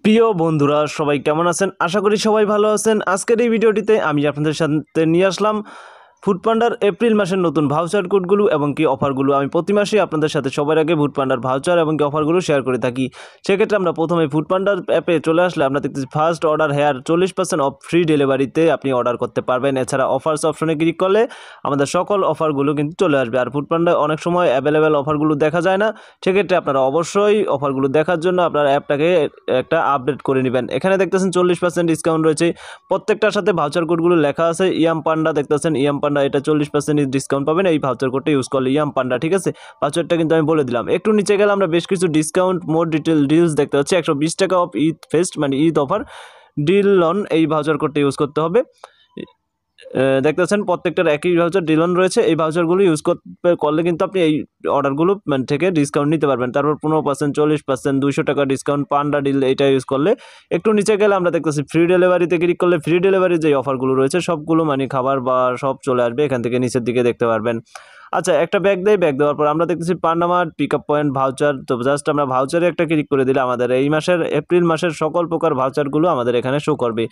প্রিয় বন্ধুরা সবাই কেমন আছেন? আশা করি সবাই ভালো আছেন। আজকের এই ভিডিওটিতে আমি আপনাদের সাথে নিয়ে আসলাম ফুডপান্ডার এপ্রিল মাসের নতুন ভাউচার কোডগুলো এবং কি অফারগুলো। আমি প্রতি মাসেই আপনাদের সাথে সবার আগে ফুডপান্ডার ভাউচার এবং কি অফারগুলো শেয়ার করে থাকি। সেক্ষেত্রে আমরা প্রথমে ফুডপান্ডার অ্যাপে চলে আসলে আমরা দেখতেছি first order here 40% off free ডেলিভারিতে আপনি অর্ডার করতে পারবেন। এছাড়া অফার্স অপশনে ক্লিক করলে আমাদের সকল অফারগুলো কিন্তু চলে আসবে। আর ফুডপান্ডায় অনেক সময় অ্যাভেলেবেল অফারগুলো দেখা যায় না, সেক্ষেত্রে আপনারা অবশ্যই অফারগুলো দেখার জন্য আপনার অ্যাপটাকে একটা আপডেট করে নেবেন। এখানে দেখতেছেন 40% ডিসকাউন্ট রয়েছে, প্রত্যেকটার সাথে ভাউচার কোডগুলো লেখা আছে। ইয়াম পান্ডা দেখতেছেন, ইয়াম পান্ডা এটা 40% ডিসকাউন্ট পাবেন এই ভাউচার কোডটা ইউজ করলে, ইয়াম পান্ডা। ঠিক আছে, ভাউচারটা কিন্তু আমি বলে দিলাম। একটু নিচে গেলে আমরা বেশ কিছু ডিসকাউন্ট মোর ডিলস দেখতে পাচ্ছি। 120 টাকা অফ ঈদ ফেস্ট মানে ঈদ অফার ডিল অন এই ভাউচার কোডটা ইউজ করতে হবে। দেখতেছেন প্রত্যেকটার একই ভাউচার ডিলন রয়েছে। এই ভাউচারগুলো ইউজ করলে কিন্তু আপনি এই অর্ডারগুলো থেকে ডিসকাউন্ট নিতে পারবেন। তারপর 15%, 40%, 200 টাকা ডিসকাউন্ট পান্ডা ডিল এটা ইউজ করলে। একটু নিচে গেলে আমরা দেখতেছি ফ্রি ডেলিভারিতে ক্লিক করলে ফ্রি ডেলিভারির যে অফারগুলো রয়েছে সবগুলো মানে খাবার বা সব চলে আসবে, এখান থেকে নিচের দিকে দেখতে পারবেন। আচ্ছা, একটা ব্যাগ ব্যাগ দেওয়ার পর আমরা দেখতেছি পান্ডামার্ট পিক আপ পয়েন্ট ভাউচার। তো জাস্ট আমরা ভাউচারে একটা ক্লিক করে দিলে আমাদের এই মাসের এপ্রিল মাসের সকল প্রকার ভাউচারগুলো আমাদের এখানে শো করবে।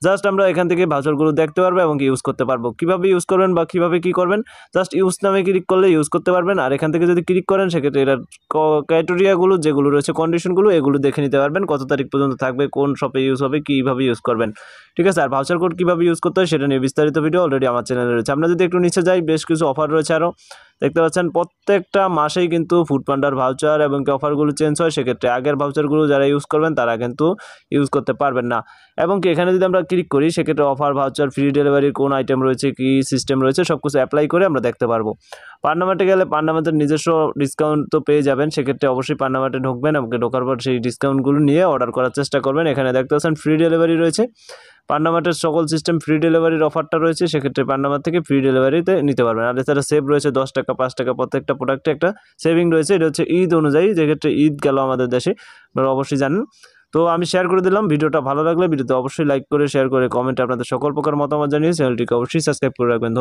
জাস্ট আমরা এখান থেকে ভাউচারগুলো দেখতে পারবো এবং ইউজ করতে পারবো। কীভাবে ইউজ করবেন বা কীভাবে কী করবেন, জাস্ট ইউজ নামে ক্লিক করলে ইউজ করতে পারবেন। আর এখান থেকে যদি ক্লিক করেন সেক্ষেত্রে এটার ক্রাইটেরিয়াগুলো যেগুলো রয়েছে, কন্ডিশনগুলো এগুলো দেখে নিতে পারবেন, কত তারিখ পর্যন্ত থাকবে, কোন শপে ইউজ হবে, কীভাবে ইউজ করবেন। ঠিক আছে, আর ভাউচার কোড কীভাবে ইউজ করতে হয় সেটা নিয়ে বিস্তারিত ভিডিও অলরেডি আমার চ্যানেলে রয়েছে। আমরা যদি একটু নিচে যাই, বেশ কিছু অফার রয়েছে আরও দেখতে পাচ্ছেন। প্রত্যেকটা মাসেই কিন্তু ফুডপান্ডার ভাউচার এবং কি অফারগুলো চেঞ্জ হয়, সেক্ষেত্রে আগের ভাউচারগুলো যারা ইউজ করবেন তারা কিন্তু ইউজ করতে পারবেন না। এবং কি এখানে যদি আমরা ক্লিক করি সেক্ষেত্রে অফার ভাউচার ফ্রি ডেলিভারির কোন আইটেম রয়েছে, কী সিস্টেম রয়েছে সব কিছু অ্যাপ্লাই করে আমরা দেখতে পারবো। পান্ডামার্টে গেলে পান্ডামার্টের নিজস্ব ডিসকাউন্ট তো পেয়ে যাবেন, সেক্ষেত্রে অবশ্যই পান্ডামার্টে ঢুকবেন এবং ঢোকার পর সেই ডিসকাউন্টগুলো নিয়ে অর্ডার করার চেষ্টা করবেন। এখানে দেখতে পাচ্ছেন ফ্রি ডেলিভারি রয়েছে, পান্ডামার্টের সকল সিস্টেম ফ্রি ডেলিভারির অফারটা রয়েছে, সেক্ষেত্রে পান্ডামার্ট থেকে ফ্রি ডেলিভারিতে নিতে পারবেন। আর এছাড়া সেভ রয়েছে 10 টাকা 5 টাকা প্রত্যেকটা প্রোডাক্টে একটা সেভিং রয়েছে। এটা হচ্ছে ঈদ অনুযায়ী, যেক্ষেত্রে ঈদ গেল আমাদের দেশে, আপনারা অবশ্যই জানেন। তো আমি শেয়ার করে দিলাম। ভিডিওটা ভালো লাগলে ভিডিওতে অবশ্যই লাইক করে শেয়ার করে কমেন্টে আপনাদের সকল প্রকার মতামত জানিয়ে চ্যানেলটিকে অবশ্যই সাবস্ক্রাইব করে রাখবেন।